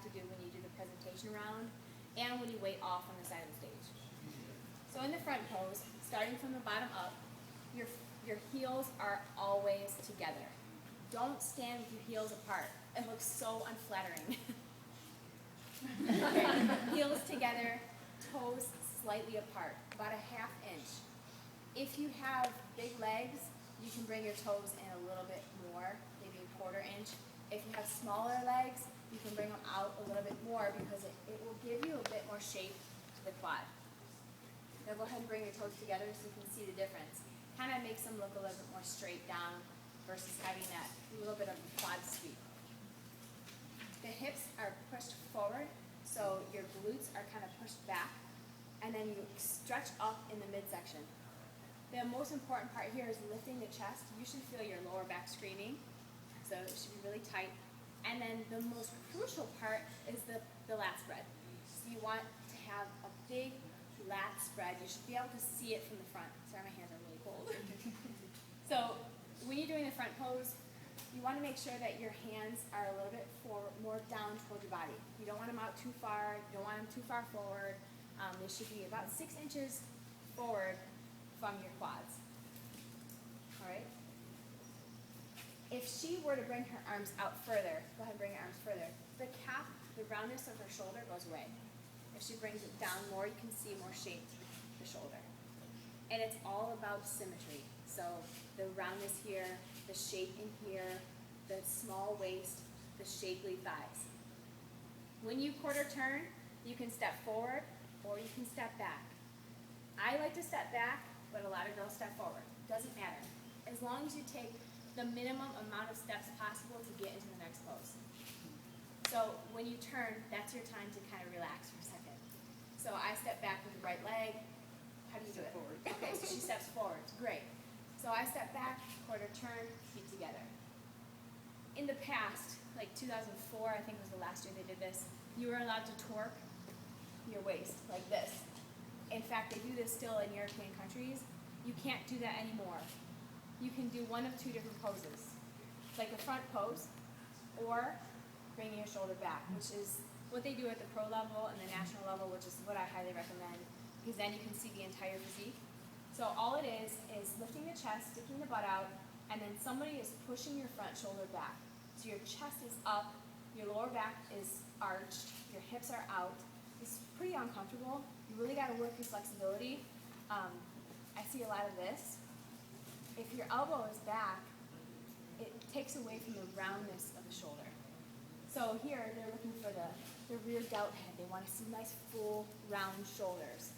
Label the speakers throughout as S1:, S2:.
S1: to do when you do the presentation round and when you wait off on the side of the stage. So in the front pose, starting from the bottom up, your heels are always together. Don't stand with your heels apart. It looks so unflattering. Okay. Heels together, toes slightly apart, about a ½ inch. If you have big legs, you can bring your toes in a little bit more, maybe a ½ inch. If you have smaller legs, you can bring them out a little bit more because it will give you a bit more shape to the quad. Now go ahead and bring your toes together so you can see the difference. Kind of makes them look a little bit more straight down versus having that little bit of a quad sweep. The hips are pushed forward, so your glutes are kind of pushed back, and then you stretch up in the midsection. The most important part here is lifting the chest. You should feel your lower back screaming, so it should be really tight. And then the most crucial part is the lat spread. So you want to have a big lat spread. You should be able to see it from the front. Sorry, my hands are really cold. So when you're doing the front pose, you want to make sure that your hands are a little bit more down toward your body. You don't want them out too far. You don't want them too far forward. They should be about 6 inches forward from your quads. All right? If she were to bring her arms out further, go ahead and bring your arms further, the cap, the roundness of her shoulder goes away. If she brings it down more, you can see more shape to the shoulder. And it's all about symmetry. So the roundness here, the shape in here, the small waist, the shapely thighs. When you quarter turn, you can step forward or you can step back. I like to step back, but a lot of girls step forward. Doesn't matter. As long as you take the minimum amount of steps possible to get into the next pose. So when you turn, that's your time to kind of relax for a second. So I step back with the right leg. How do you do it? Forward. Okay, so she steps forward. Great. So I step back, quarter turn, feet together. In the past, like 2004, I think was the last year they did this, you were allowed to torque your waist like this. In fact, they do this still in European countries. You can't do that anymore. You can do one of two different poses, like the front pose or bringing your shoulder back, which is what they do at the pro level and the national level, which is what I highly recommend, because then you can see the entire physique. So all it is lifting the chest, sticking the butt out, and then somebody is pushing your front shoulder back. So your chest is up, your lower back is arched, your hips are out. It's pretty uncomfortable. You really got to work your flexibility. I see a lot of this. If your elbow is back, it takes away from the roundness of the shoulder. So here, they're looking for the rear delt head. They want to see nice, full, round shoulders.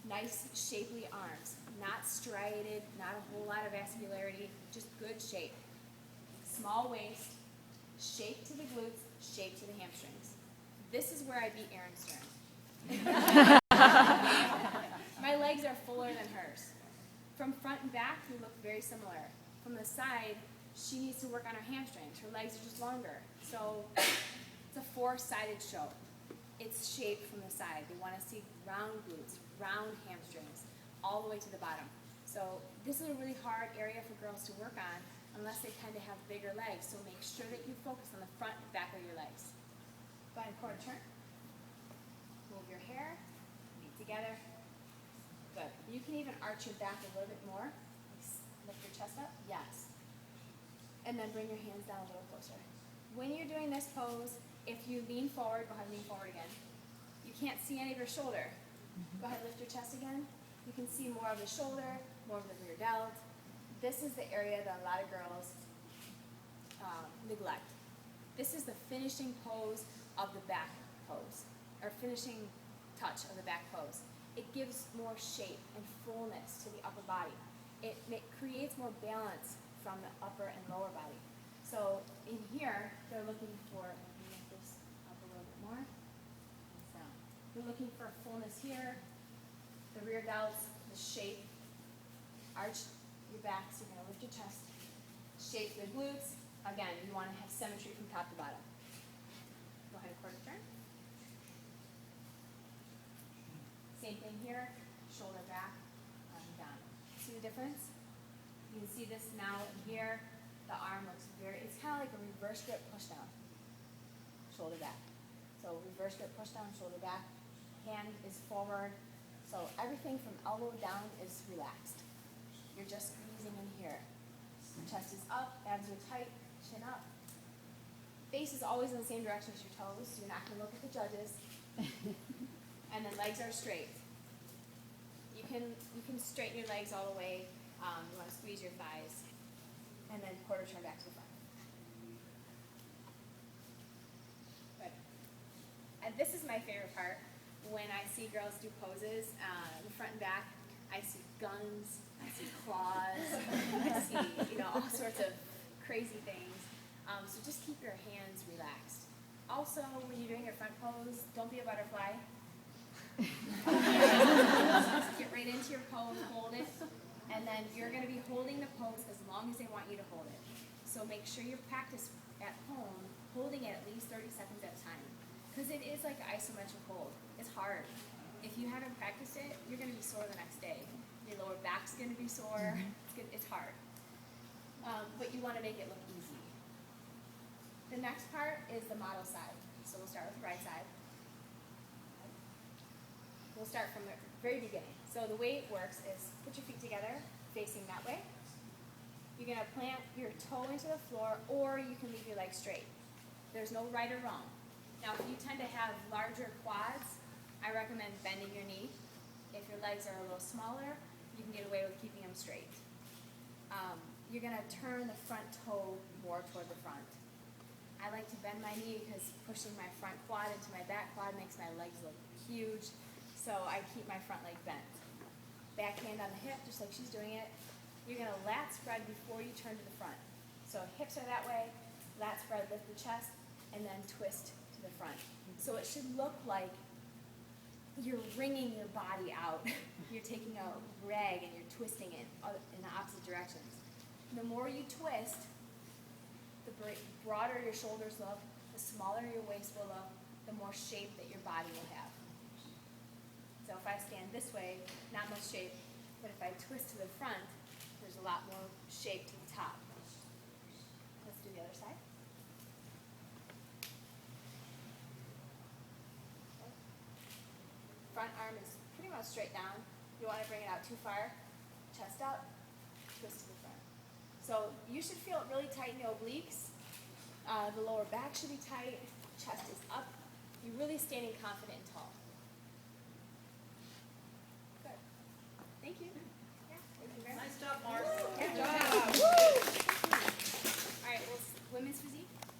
S1: Nice, shapely arms. Not striated, not a whole lot of vascularity, just good shape. Small waist, shape to the glutes, shape to the hamstrings. This is where I beat Erin Stern. My legs are fuller than hers. From front and back, we look very similar. From the side, she needs to work on her hamstrings. Her legs are just longer. So it's a 4-sided show. It's shaped from the side. They want to see round glutes, round hamstrings, all the way to the bottom. So this is a really hard area for girls to work on unless they tend to have bigger legs. So make sure that you focus on the front and back of your legs. Go ahead and quarter turn. Move your hair, feet together. Good. You can even arch your back a little bit more. Lift your chest up. Yes. And then bring your hands down a little closer. When you're doing this pose, if you lean forward, go ahead and lean forward again. You can't see any of your shoulder. Go ahead and lift your chest again. You can see more of the shoulder, more of the rear delt. This is the area that a lot of girls neglect. This is the finishing pose of the back pose, or finishing touch of the back pose. It gives more shape and fullness to the upper body. It creates more balance from the upper and lower body. So in here, they're looking for, lift this up a little bit more, so they're looking for fullness here, the rear delts, the shape, arch your back, so you're gonna lift your chest, shape the glutes. Again, you wanna have symmetry from top to bottom. Go ahead and quarter turn. Same thing here, shoulder back, arm down. See the difference? You can see this now in here. The arm looks it's kind of like a reverse grip push down. Shoulder back. So reverse grip, push down, shoulder back. Hand is forward. So everything from elbow down is relaxed. You're just squeezing in here. Chest is up, abs are tight, chin up. Face is always in the same direction as your toes. You're not going to look at the judges. And then legs are straight. You can straighten your legs all the way. You want to squeeze your thighs. And then quarter turn back to the front. Good. And this is my favorite part. When I see girls do poses, the front and back, I see guns, I see claws, I see all sorts of crazy things. So just keep your hands relaxed. Also, when you're doing your front pose, don't be a butterfly. Just get right into your pose, hold it, and then you're going to be holding the pose as long as they want you to hold it. So make sure you practice at home holding it at least 30 seconds at a time, because it is like isometric hold. It's hard. If you haven't practiced it, you're going to be sore the next day. Your lower back's going to be sore. It's hard. But you want to make it look easy. The next part is the model side. So we'll start with the right side. We'll start from the very beginning. So the way it works is put your feet together, facing that way. You're going to plant your toe into the floor, or you can leave your legs straight. There's no right or wrong. Now, if you tend to have larger quads, I recommend bending your knee. If your legs are a little smaller, you can get away with keeping them straight. You're going to turn the front toe more toward the front. I like to bend my knee because pushing my front quad into my back quad makes my legs look huge, so I keep my front leg bent. Back hand on the hip, just like she's doing it. You're going to lat spread before you turn to the front. So hips are that way, lat spread, lift the chest, and then twist to the front. So it should look like you're wringing your body out. You're taking a rag and you're twisting it in the opposite directions. The more you twist, the broader your shoulders look, the smaller your waist will look, the more shape that your body will have. So if I stand this way, not much shape, but if I twist to the front, there's a lot more shape to the top. Let's do the other side. Front arm is pretty much straight down. You want to bring it out too far. Chest up, twist to the front. So you should feel it really tight in the obliques. The lower back should be tight. Chest is up. You're really standing confident and tall. Good. Thank you.